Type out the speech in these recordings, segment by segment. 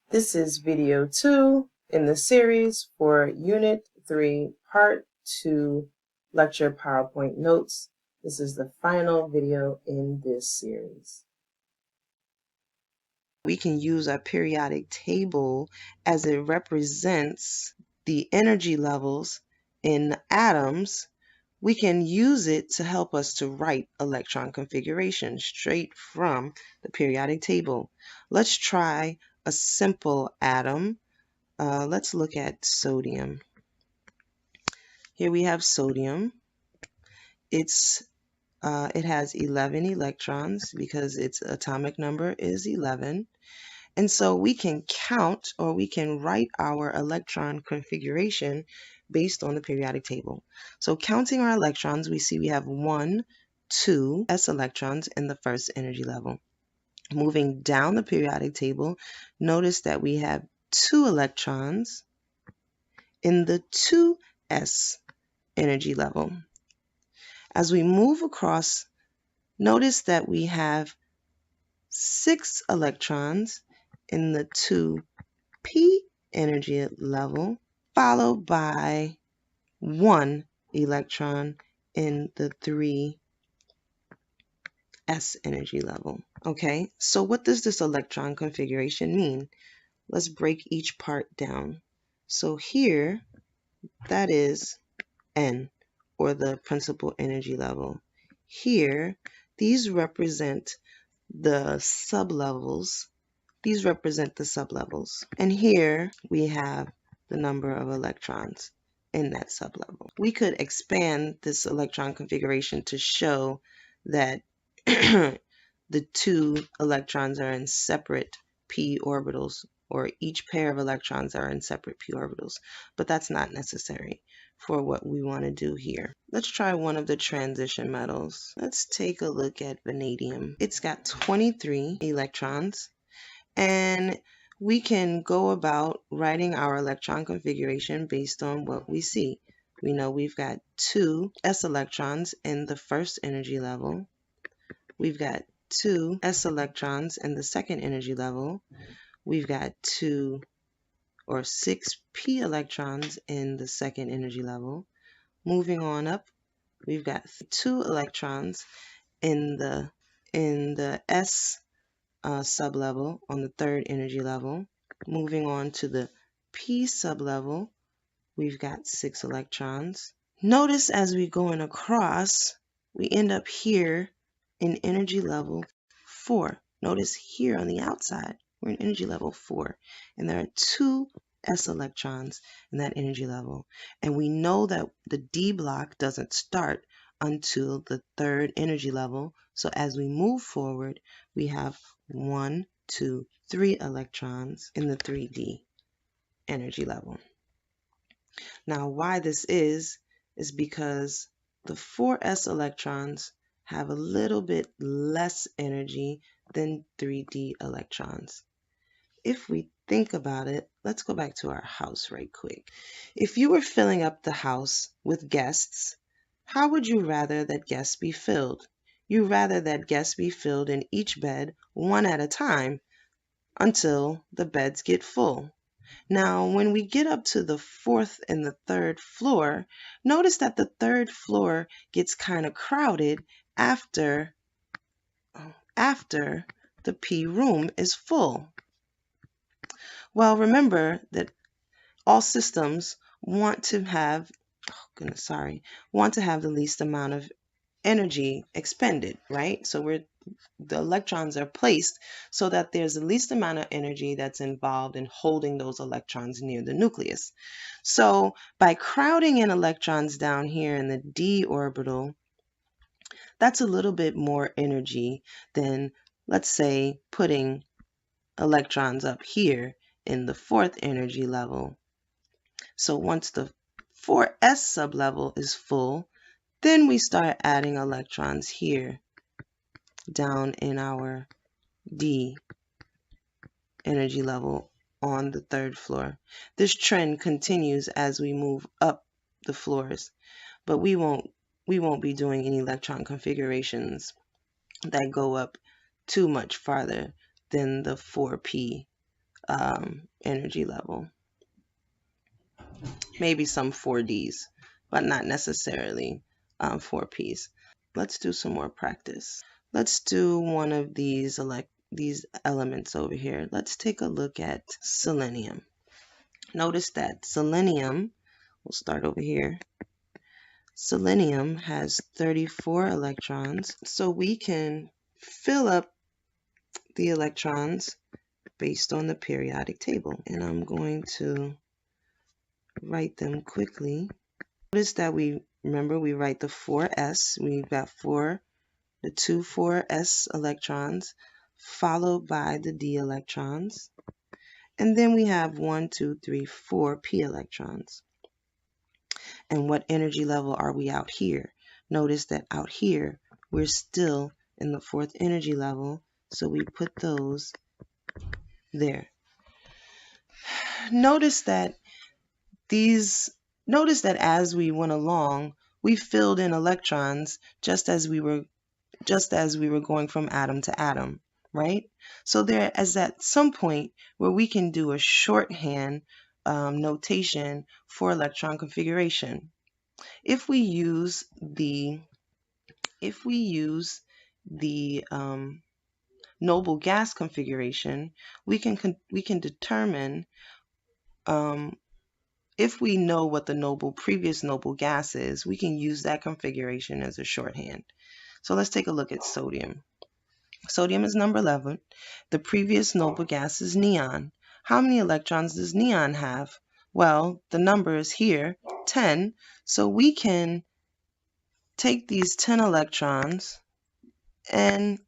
This is video 2 in the series for Unit 3, Part 2, Lecture PowerPoint Notes. This is the final video in this series. We can use our periodic table as it represents the energy levels in atoms. We can use it to help us to write electron configuration straight from the periodic table. Let's try a simple atom. Let's look at sodium. Here we have sodium. It has 11 electrons because its atomic number is 11. And so we can count, or we can write our electron configuration based on the periodic table. So counting our electrons, we see we have 1, 2 s electrons in the first energy level. Moving down the periodic table, notice that we have 2 electrons in the 2s energy level. As we move across, notice that we have 6 electrons in the 2p energy level, followed by 1 electron in the 3s energy level. Okay, so what does this electron configuration mean? Let's break each part down. So here, that is N, or the principal energy level. Here, these represent the sublevels. These represent the sublevels. And here we have the number of electrons in that sublevel. We could expand this electron configuration to show that the 2 electrons are in separate p orbitals, or each pair of electrons are in separate p orbitals, but that's not necessary for what we want to do here. Let's try one of the transition metals. Let's take a look at vanadium. It's got 23 electrons, and we can go about writing our electron configuration based on what we see. We know we've got 2 s electrons in the first energy level. We've got 2 s electrons in the second energy level. We've got 2 or 6 p electrons in the second energy level. Moving on up, we've got 2 electrons in the s sublevel on the third energy level. Moving on to the p sublevel, we've got 6 electrons. Notice as we're going across, we end up here in energy level 4. Notice here on the outside, we're in energy level 4, and there are 2 s electrons in that energy level. And we know that the d block doesn't start until the third energy level. So as we move forward, we have 1, 2, 3 electrons in the 3d energy level. Now, why this is because the 4s electrons have a little bit less energy than 3d electrons. If we think about it, let's go back to our house right quick. If you were filling up the house with guests, how would you rather that guests be filled? You'd rather that guests be filled in each bed one at a time until the beds get full. Now, when we get up to the 4th and the 3rd floor, notice that the 3rd floor gets kind of crowded after the P room is full. Well, remember that all systems want to have the least amount of energy expended, right? So the electrons are placed so that there's the least amount of energy that's involved in holding those electrons near the nucleus. So by crowding in electrons down here in the d orbital, that's a little bit more energy than, let's say, putting electrons up here in the 4th energy level. So once the 4s sublevel is full, then we start adding electrons here down in our d energy level on the 3rd floor. This trend continues as we move up the floors, but we won't be doing any electron configurations that go up too much farther than the 4p energy level. Maybe some 4Ds, but not necessarily 4Ps. Let's do some more practice. Let's do one of these elements over here. Let's take a look at selenium. Notice that selenium, we'll start over here. Selenium has 34 electrons, so we can fill up the electrons based on the periodic table. And I'm going to write them quickly. Notice that we write the 4s. We've got the two 4s electrons followed by the d electrons. And then we have 1, 2, 3, 4 p electrons. And what energy level are we out here? Notice that out here, we're still in the 4th energy level, so we put those there. Notice that as we went along, we filled in electrons just as we were going from atom to atom, right? So there is at some point where we can do a shorthand notation for electron configuration. If we use the noble gas configuration, we can determine if we know what the previous noble gas is, we can use that configuration as a shorthand. So let's take a look at sodium. Sodium is number 11. The previous noble gas is neon. How many electrons does neon have? Well, the number is here, 10. So we can take these 10 electrons and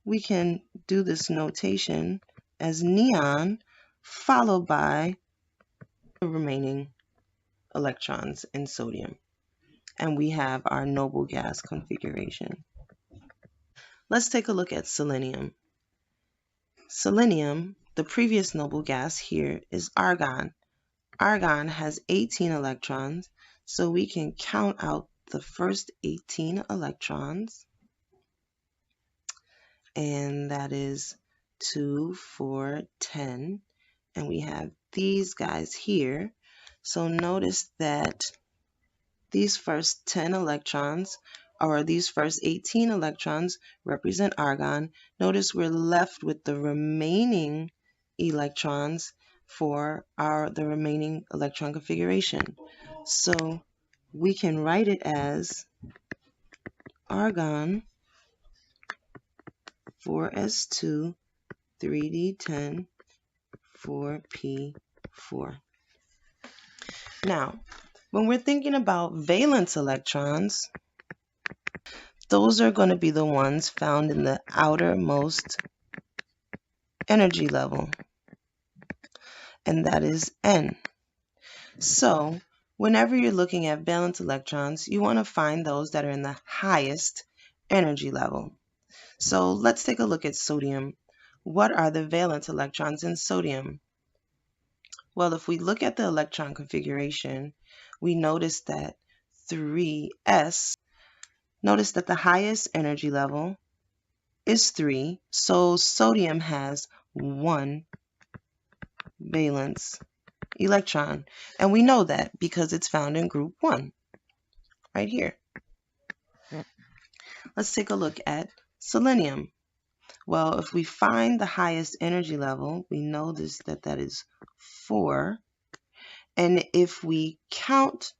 we can do this notation as neon followed by the remaining electrons in sodium. And we have our noble gas configuration. Let's take a look at selenium. Selenium, the previous noble gas here, is argon. Argon has 18 electrons, so we can count out the first 18 electrons. And that is 2, 4, 10. And we have these guys here. So notice that these first 10 electrons, or these first 18 electrons, represent argon. Notice we're left with the remaining electrons for the remaining electron configuration. So we can write it as argon 4s2 3d10 4p4. Now, when we're thinking about valence electrons, those are going to be the ones found in the outermost energy level, and that is N. So, whenever you're looking at valence electrons, you want to find those that are in the highest energy level. So, let's take a look at sodium. What are the valence electrons in sodium? Well, if we look at the electron configuration, we notice that 3s, notice that the highest energy level is 3, so sodium has 1 valence electron. And we know that because it's found in group 1, right here. Let's take a look at selenium. Well, if we find the highest energy level, we notice that that is 4. And if we count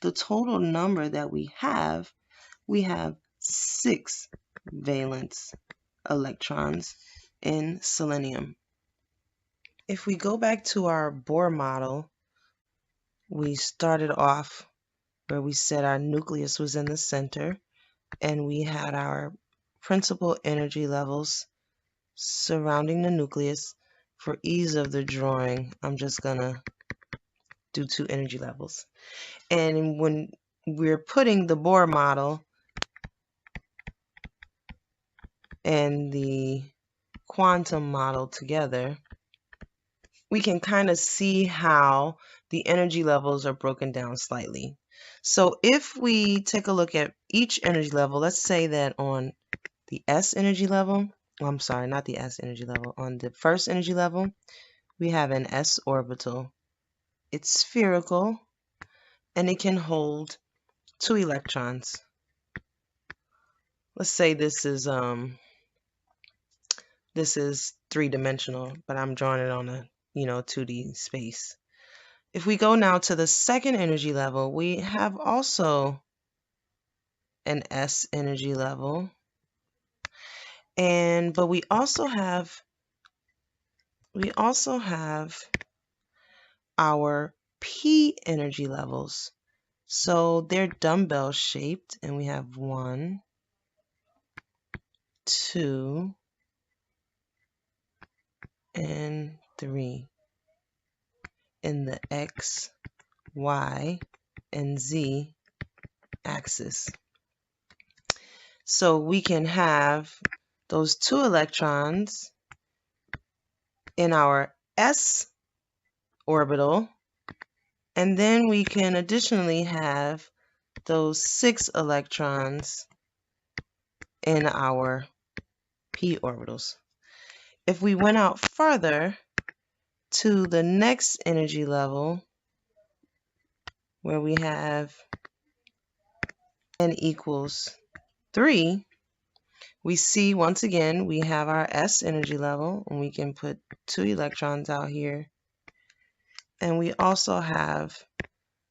the total number that we have 6 valence electrons in selenium. If we go back to our Bohr model, we started off where we said our nucleus was in the center and we had our principal energy levels surrounding the nucleus. For ease of the drawing, I'm just gonna do 2 energy levels. And when we're putting the Bohr model and the quantum model together, we can kind of see how the energy levels are broken down slightly. So if we take a look at each energy level, let's say that on the S energy level, I'm sorry, not the S energy level, on the first energy level, we have an s orbital. It's spherical and it can hold 2 electrons. Let's say this is three-dimensional, but I'm drawing it on a 2D space. If we go now to the second energy level, we have also an S energy level, but we also have our P energy levels. So they're dumbbell shaped, and we have 1, 2, and 3 in the X, Y, and Z axis. So we can have those 2 electrons in our S orbital, and then we can additionally have those 6 electrons in our p orbitals. If we went out further to the next energy level, where we have n equals 3, we see once again we have our S energy level, and we can put 2 electrons out here. And we also have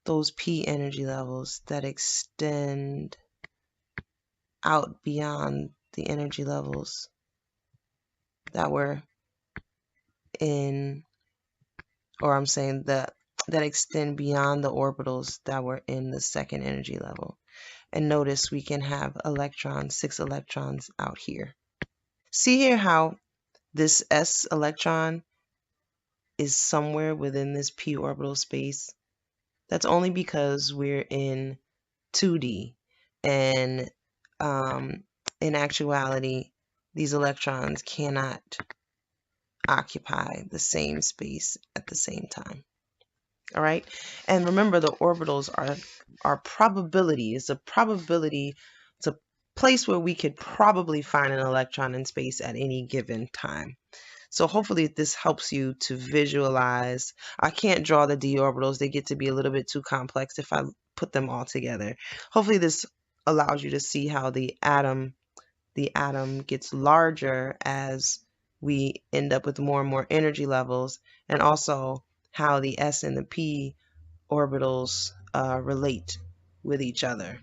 those P energy levels that extend out beyond the energy levels that were in, or I'm saying that extend beyond the orbitals that were in the second energy level. And notice we can have electrons, 6 electrons out here. See here how this S electron is somewhere within this p orbital space? That's only because we're in 2D, and in actuality, these electrons cannot occupy the same space at the same time. All right, and remember, the orbitals are probability. It's a probability. It's a place where we could probably find an electron in space at any given time. So hopefully this helps you to visualize. I can't draw the d orbitals. They get to be a little bit too complex if I put them all together. Hopefully this allows you to see how the atom gets larger as we end up with more and more energy levels, and also how the s and the p orbitals relate with each other.